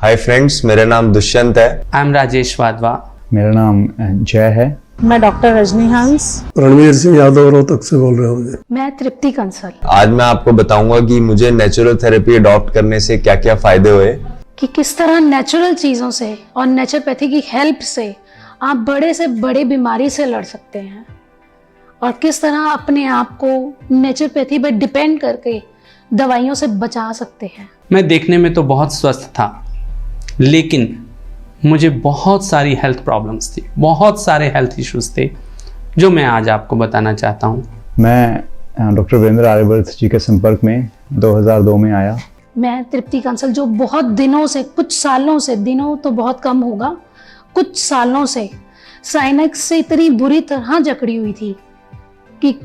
Hi friends, मेरा नाम दुष्यंत है। I am Rajesh Wadhwa. मेरा नाम जय है। मैं डॉक्टर रजनी हंस। रणवीर सिंह यादव रोहतक से बोल रहा हूँ। मैं तृप्ति कंसल। आज मैं आपको बताऊंगा कि मुझे नेचुरल थेरेपी अडॉप्ट करने से क्या क्या फायदे हुए, कि किस तरह नेचुरल चीज़ों से और नेचुरोपैथी की हेल्प से आप बड़े से बड़े बीमारी से लड़ सकते हैं, और किस तरह अपने आप को नेचुरोपैथी पर डिपेंड करके दवाइयों से बचा सकते हैं। मैं देखने में तो बहुत स्वस्थ था, लेकिन मुझे बहुत सारी हेल्थ प्रॉब्लम्स थी, बहुत सारे हेल्थ इश्यूज थे जो मैं आज आपको बताना चाहता हूँ। मैं डॉक्टर वीरेंद्र आर्यव्रत जी के संपर्क में 2002 में आया। मैं तृप्ति कंसल, जो बहुत दिनों से, कुछ सालों से, दिनों तो बहुत कम होगा, कुछ सालों से साइनस से इतनी बुरी तरह जकड़ी हुई थी कि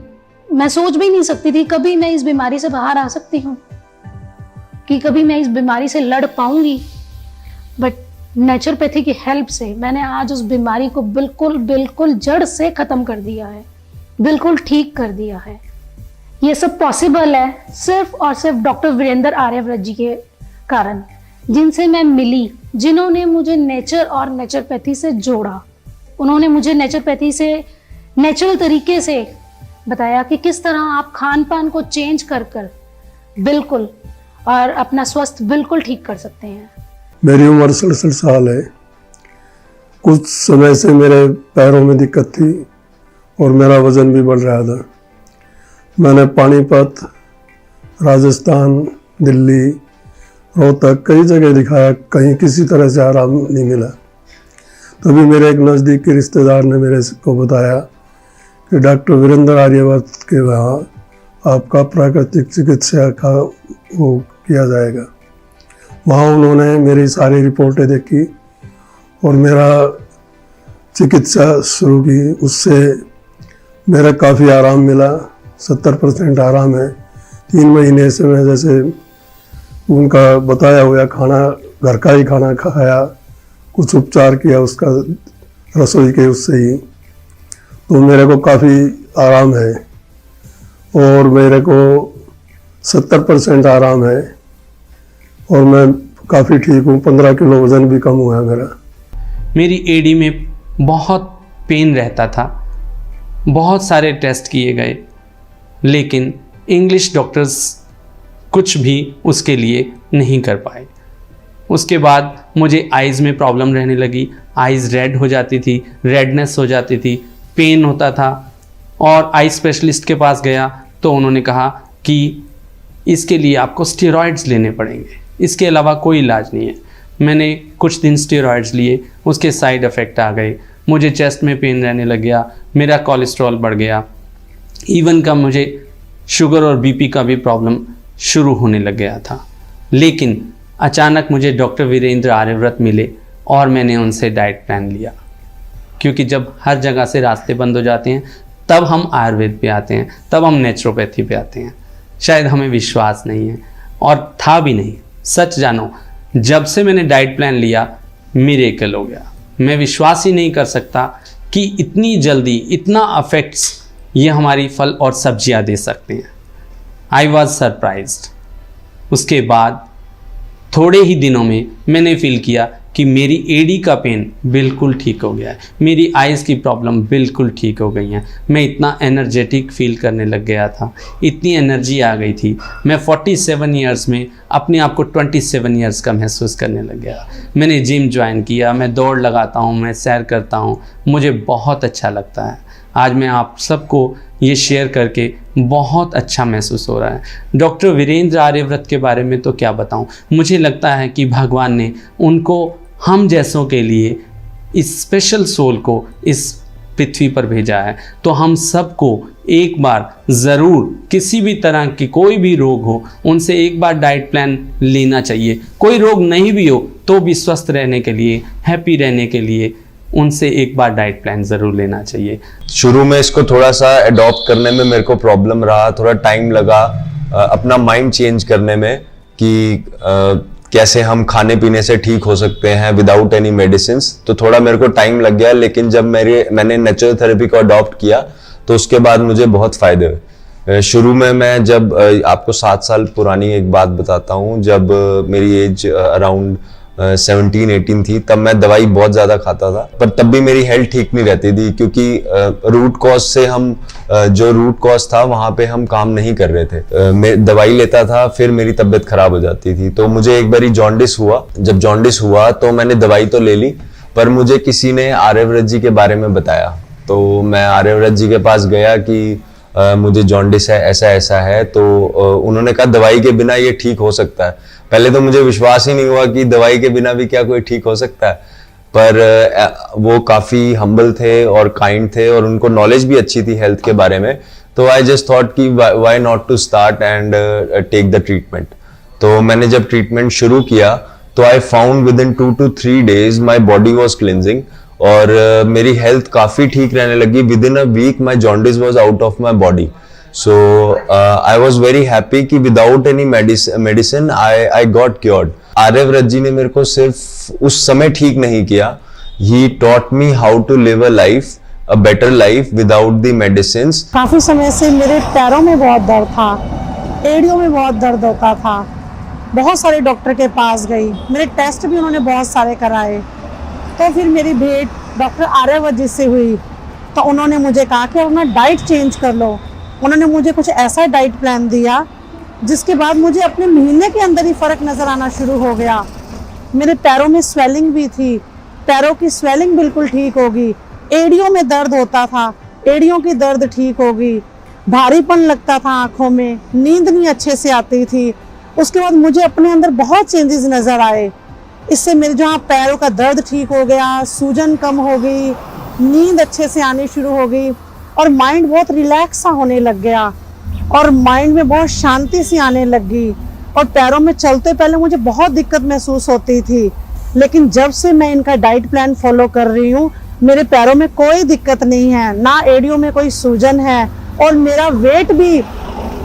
मैं सोच भी नहीं सकती थी कभी मैं इस बीमारी से बाहर आ सकती हूँ, कि कभी मैं इस बीमारी से लड़ पाऊंगी। बट नेचुरोपैथी की हेल्प से मैंने आज उस बीमारी को बिल्कुल जड़ से खत्म कर दिया है, बिल्कुल ठीक कर दिया है। ये सब पॉसिबल है सिर्फ और सिर्फ डॉक्टर वीरेंद्र आर्यव्रत जी के कारण, जिनसे मैं मिली, जिन्होंने मुझे नेचर और नेचुरोपैथी से जोड़ा। उन्होंने मुझे नेचुरोपैथी से नेचुरल तरीके से बताया कि किस तरह आप खान पान को चेंज कर बिल्कुल और अपना स्वास्थ्य बिल्कुल ठीक कर सकते हैं। मेरी उम्र 67 साल है। कुछ समय से मेरे पैरों में दिक्कत थी और मेरा वजन भी बढ़ रहा था। मैंने पानीपत, राजस्थान, दिल्ली, रोहतक कई जगह दिखाया, कहीं किसी तरह से आराम नहीं मिला। तभी मेरे एक नज़दीक के रिश्तेदार ने मेरे को बताया कि डॉक्टर वीरेंद्र आर्यव्रत के वहाँ आपका प्राकृतिक चिकित्सा का वो किया जाएगा। वहाँ उन्होंने मेरी सारी रिपोर्टें देखी और मेरा चिकित्सा शुरू की। उससे मेरा काफ़ी आराम मिला, 70% आराम है। 3 महीने से मैं जैसे उनका बताया हुआ खाना, घर का ही खाना खाया, कुछ उपचार किया उसका, रसोई के उससे ही, तो मेरे को काफ़ी आराम है और मेरे को 70% आराम है और मैं काफ़ी ठीक हूँ। 15 किलो वज़न भी कम हुआ है मेरा। मेरी एडी में बहुत पेन रहता था, बहुत सारे टेस्ट किए गए, लेकिन इंग्लिश डॉक्टर्स कुछ भी उसके लिए नहीं कर पाए। उसके बाद मुझे आइज़ में प्रॉब्लम रहने लगी, आइज़ रेड हो जाती थी, रेडनेस हो जाती थी, पेन होता था, और आई स्पेशलिस्ट के पास गया तो उन्होंने कहा कि इसके लिए आपको स्टेरॉइड्स लेने पड़ेंगे, इसके अलावा कोई इलाज नहीं है। मैंने कुछ दिन स्टेरॉइड्स लिए, उसके साइड इफ़ेक्ट आ गए, मुझे चेस्ट में पेन रहने लग गया, मेरा कोलेस्ट्रॉल बढ़ गया, इवन का मुझे शुगर और बीपी का भी प्रॉब्लम शुरू होने लग गया था। लेकिन अचानक मुझे डॉक्टर वीरेंद्र आर्यव्रत मिले और मैंने उनसे डाइट प्लान लिया, क्योंकि जब हर जगह से रास्ते बंद हो जाते हैं तब हम आयुर्वेद पे आते हैं, तब हम नेचुरोपैथी पे आते हैं। शायद हमें विश्वास नहीं है, और था भी नहीं। सच जानो, जब से मैंने डाइट प्लान लिया मिरेकल हो गया। मैं विश्वास ही नहीं कर सकता कि इतनी जल्दी इतना अफेक्ट्स ये हमारी फल और सब्जियां दे सकते हैं। I was surprised. उसके बाद थोड़े ही दिनों में मैंने फील किया कि मेरी एडी का पेन बिल्कुल ठीक हो गया है, मेरी आइज़ की प्रॉब्लम बिल्कुल ठीक हो गई हैं, मैं इतना एनर्जेटिक फील करने लग गया था, इतनी एनर्जी आ गई थी। मैं 47 ईयर्स में अपने आप को 27 ईयर्स का महसूस करने लग गया। मैंने जिम ज्वाइन किया, मैं दौड़ लगाता हूँ, मैं सैर करता हूँ, मुझे बहुत अच्छा लगता है। आज मैं आप सबको ये शेयर करके बहुत अच्छा महसूस हो रहा है। डॉक्टर वीरेंद्र आर्यव्रत के बारे में तो क्या बताऊं, मुझे लगता है कि भगवान ने उनको हम जैसों के लिए इस स्पेशल सोल को इस पृथ्वी पर भेजा है। तो हम सबको एक बार ज़रूर, किसी भी तरह की कोई भी रोग हो, उनसे एक बार डाइट प्लान लेना चाहिए। कोई रोग नहीं भी हो तो भी स्वस्थ रहने के लिए, हैप्पी रहने के लिए उनसे एक बार डाइट प्लान ज़रूर लेना चाहिए। शुरू में इसको थोड़ा सा अडॉप्ट करने में मेरे को प्रॉब्लम रहा, थोड़ा टाइम लगा अपना माइंड चेंज करने में कि कैसे हम खाने पीने से ठीक हो सकते हैं विदाउट एनी मेडिसिन। तो थोड़ा मेरे को टाइम लग गया, लेकिन जब मैंने नेचुरल थेरेपी को अडॉप्ट किया तो उसके बाद मुझे बहुत फायदे हुए। शुरू में मैं जब आपको 7 साल पुरानी एक बात बताता हूँ, जब मेरी एज अराउंड 17-18 थी, तब मैं दवाई बहुत ज़्यादा खाता था, पर तब भी मेरी हेल्थ ठीक नहीं रहती थी, क्योंकि रूट कॉज से हम जो रूट कॉज था वहाँ पे हम काम नहीं कर रहे थे। मैं दवाई लेता था, फिर मेरी तबीयत खराब हो जाती थी। तो मुझे एक बारी जॉन्डिस हुआ। जब जॉन्डिस हुआ तो मैंने दवाई तो ले ली, पर मुझे किसी ने आर्यव्रत जी के बारे में बताया, तो मैं आर्यव्रत जी के पास गया कि मुझे जॉन्डिस है, ऐसा ऐसा है। तो उन्होंने कहा दवाई के बिना ये ठीक हो सकता है। पहले तो मुझे विश्वास ही नहीं हुआ कि दवाई के बिना भी क्या कोई ठीक हो सकता है, पर वो काफ़ी हम्बल थे और काइंड थे और उनको नॉलेज भी अच्छी थी हेल्थ के बारे में। तो आई जस्ट थॉट कि why not to start and take the treatment. तो मैंने जब ट्रीटमेंट शुरू किया तो I found within 2 to 3 days my body was cleansing और मेरी हेल्थ काफ़ी ठीक रहने लगी। Within a week my jaundice was out of my body. So I was very happy कि without any medicine I got cured. Aryavrat ji ने मेरे को सिर्फ उस समय ठीक नहीं किया, he taught me how to live a life, a better life without the medicine. काफ़ी समय से मेरे पैरों में बहुत दर्द था, एड़ियों में बहुत दर्द होता था। बहुत सारे डॉक्टर के पास गई, मेरे टेस्ट भी उन्होंने बहुत सारे कराए। तो फिर मेरी भेंट डॉक्टर आर्यव्रत जी से हुई, तो उन्होंने मुझे कहा कि अपना डाइट चेंज कर लो। उन्होंने मुझे कुछ ऐसा डाइट प्लान दिया जिसके बाद मुझे अपने महीने के अंदर ही फ़र्क नज़र आना शुरू हो गया। मेरे पैरों में स्वेलिंग भी थी, पैरों की स्वेलिंग बिल्कुल ठीक होगी। एड़ियों में दर्द होता था, एड़ियों की दर्द ठीक होगी। भारीपन लगता था आँखों में, नींद नहीं अच्छे से आती थी। उसके बाद मुझे अपने अंदर बहुत चेंजेस नज़र आए। इससे मेरे जहाँ पैरों का दर्द ठीक हो गया, सूजन कम हो गई, नींद अच्छे से आनी शुरू हो गई और माइंड बहुत रिलैक्स सा होने लग गया और माइंड में बहुत शांति सी आने लगी। और पैरों में चलते पहले मुझे बहुत दिक्कत महसूस होती थी, लेकिन जब से मैं इनका डाइट प्लान फॉलो कर रही हूँ मेरे पैरों में कोई दिक्कत नहीं है, ना एड़ियों में कोई सूजन है और मेरा वेट भी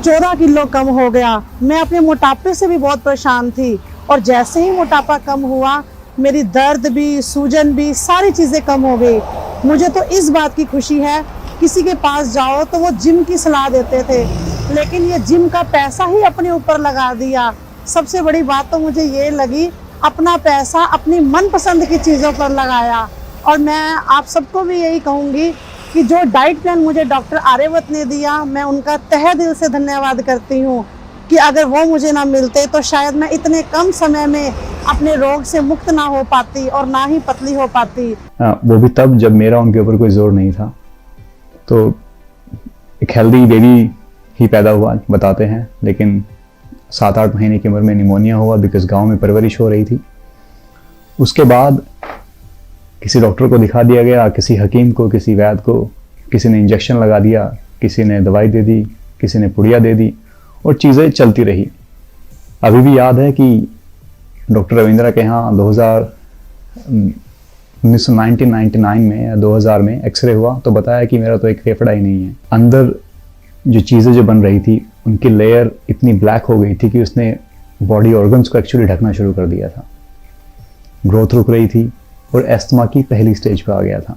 14 किलो कम हो गया। मैं अपने मोटापे से भी बहुत परेशान थी और जैसे ही मोटापा कम हुआ मेरी दर्द भी, सूजन भी, सारी चीज़ें कम हो गई। मुझे तो इस बात की खुशी है, किसी के पास जाओ तो वो जिम की सलाह देते थे, लेकिन ये जिम का पैसा ही अपने ऊपर लगा दिया। सबसे बड़ी बात तो मुझे ये लगी, अपना पैसा अपनी मनपसंद की चीज़ों पर लगाया। और मैं आप सबको भी यही कहूँगी कि जो डाइट प्लान मुझे डॉक्टर आर्यव्रत ने दिया, मैं उनका तहे दिल से धन्यवाद करती हूँ कि अगर वो मुझे ना मिलते तो शायद मैं इतने कम समय में अपने रोग से मुक्त ना हो पाती और ना ही पतली हो पाती। वो भी तब जब मेरा उनके ऊपर कोई जोर नहीं था। तो एक हेल्दी बेबी ही पैदा हुआ बताते हैं, लेकिन 7-8 महीने की उम्र में निमोनिया हुआ बिकॉज गांव में परवरिश हो रही थी। उसके बाद किसी डॉक्टर को दिखा दिया गया, किसी हकीम को, किसी वैद्य को, किसी ने इंजेक्शन लगा दिया, किसी ने दवाई दे दी, किसी ने पुड़िया दे दी और चीज़ें चलती रही। अभी भी याद है कि डॉक्टर रविंद्रा के यहाँ 1999 में या 2000 में एक्सरे हुआ तो बताया कि मेरा तो एक फेफड़ा ही नहीं है। अंदर जो चीज़ें जो बन रही थी उनकी लेयर इतनी ब्लैक हो गई थी कि उसने बॉडी ऑर्गन्स को एक्चुअली ढकना शुरू कर दिया था। ग्रोथ रुक रही थी और एस्थमा की पहली स्टेज पे आ गया था।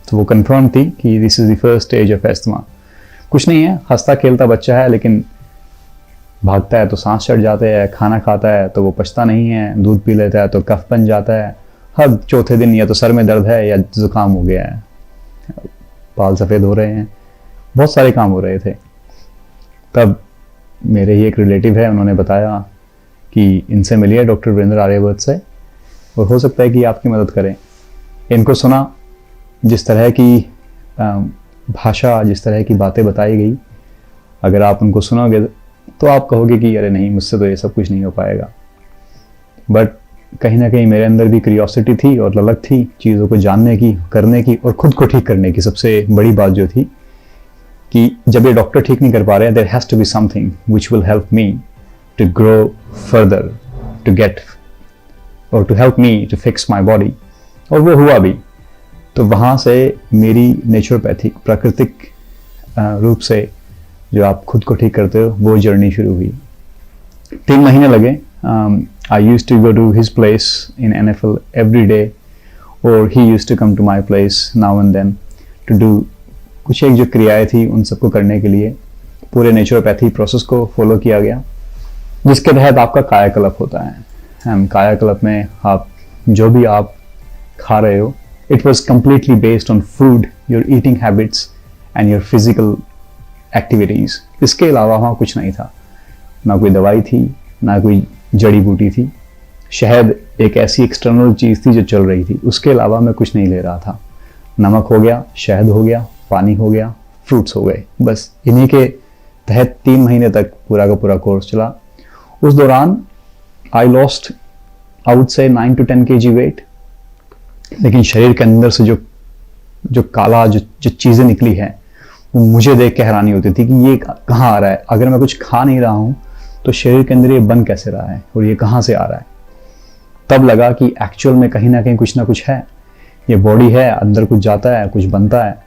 तो वो कंफर्म थी कि this is the first stage of asthma. कुछ नहीं है, हंसता खेलता बच्चा है, लेकिन भागता है तो सांस चढ़ जाते हैं, खाना खाता है तो वो पचता नहीं है, दूध पी लेता है तो कफ बन जाता है। हर चौथे दिन या तो सर में दर्द है या जुकाम हो गया है, बाल सफ़ेद हो रहे हैं, बहुत सारे काम हो रहे थे। तब मेरे ही एक रिलेटिव है, उन्होंने बताया कि इनसे मिलिए डॉक्टर वीरेंद्र आर्यव्रत से और हो सकता है कि आपकी मदद करें। इनको सुना, जिस तरह की भाषा, जिस तरह की बातें बताई गई, अगर आप उनको सुनोगे तो आप कहोगे कि अरे नहीं, मुझसे तो ये सब कुछ नहीं हो पाएगा। बट कहीं ना कहीं मेरे अंदर भी क्यूरियोसिटी थी और ललक थी चीज़ों को जानने की, करने की और खुद को ठीक करने की। सबसे बड़ी बात जो थी कि जब ये डॉक्टर ठीक नहीं कर पा रहे हैं, there has to be something which will help me to grow further, to get और to help me to fix my body. और वो हुआ भी। तो वहाँ से मेरी नेचुरोपैथिक, प्राकृतिक रूप से जो आप खुद को ठीक करते हो, वो जर्नी शुरू हुई। 3 महीने लगे। I used to go to his place in NFL every day, or he used to come to my place now and then to do कुछ एक जो क्रियाएं थी उन सबको करने के लिए पूरे नेचुरोपैथी प्रोसेस को फॉलो किया गया, जिसके तहत आपका कायाकल्प होता है। कायाकल्प में आप जो भी आप खा रहे हो, it was completely based on food, your eating habits and your physical activities. इसके अलावा वहाँ कुछ नहीं था, ना कोई दवाई थी, ना कोई जड़ी बूटी थी। शहद एक ऐसी एक्सटर्नल चीज़ थी जो चल रही थी, उसके अलावा मैं कुछ नहीं ले रहा था। नमक हो गया, शहद हो गया, पानी हो गया, फ्रूट्स हो गए, बस इन्हीं के तहत 3 महीने तक पूरा का पूरा कोर्स चला। उस दौरान I lost I would say 9 to 10 kg wait, लेकिन शरीर के अंदर से जो काला जो चीज़ें निकली हैं वो मुझे देख के हैरानी होती थी कि ये कहाँ आ रहा है। अगर मैं कुछ खा नहीं रहा हूँ तो शरीर के अंदर ये बन कैसे रहा है और ये कहाँ से आ रहा है। तब लगा कि एक्चुअल में कहीं ना कहीं कुछ ना कुछ है, ये बॉडी है, अंदर कुछ जाता है, कुछ बनता है।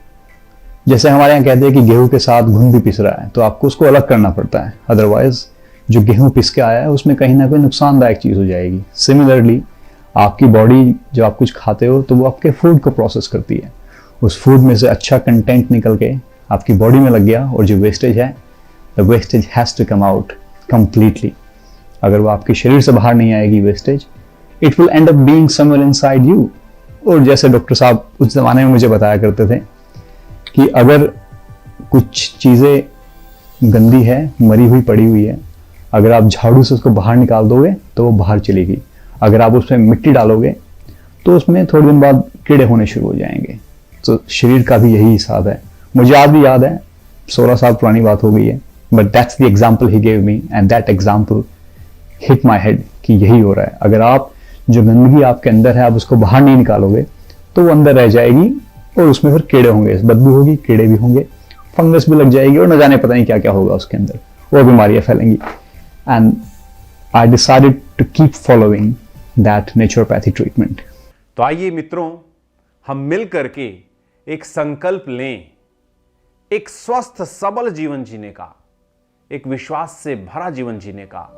जैसे हमारे यहाँ कहते हैं कि गेहूं के साथ घुन भी पिस रहा है, तो आपको उसको अलग करना पड़ता है, अदरवाइज जो गेहूं पिस के आया है उसमें कहीं ना कोई नुकसानदायक चीज़ हो जाएगी। सिमिलरली आपकी बॉडी जब आप कुछ खाते हो तो वो आपके फूड को प्रोसेस करती है, उस फूड में से अच्छा कंटेंट निकल के आपकी बॉडी में लग गया और जो वेस्टेज है, the wastage has to come out completely. अगर वो आपके शरीर से बाहर नहीं आएगी wastage, it will end up being somewhere inside you. और जैसे डॉक्टर साहब उस ज़माने में मुझे बताया करते थे कि अगर कुछ चीज़ें गंदी है, मरी हुई पड़ी हुई है, अगर आप झाड़ू से उसको बाहर निकाल दोगे तो वो बाहर चलेगी। अगर आप उसमें मिट्टी डालोगे तो उसमें थोड़े दिन बाद कीड़े होने शुरू हो जाएंगे। तो शरीर का भी यही हिसाब है। मुझे आज भी याद है, 16 साल पुरानी बात हो गई है, but that's the example he gave me and that example hit my head कि यही हो रहा है। अगर आप जो गंदगी आपके अंदर है आप उसको बाहर नहीं निकालोगे तो वो अंदर रह जाएगी और उसमें फिर कीड़े होंगे, बदबू होगी, कीड़े भी होंगे, फंगस भी लग जाएगी और न जाने पता नहीं क्या क्या होगा उसके अंदर, वो बीमारियां फैलेंगी। And I decided to keep following that naturopathy treatment. तो आइए मित्रों, हम मिल करके एक संकल्प लें, एक स्वस्थ सबल जीवन जीने का, एक विश्वास से भरा जीवन जीने का।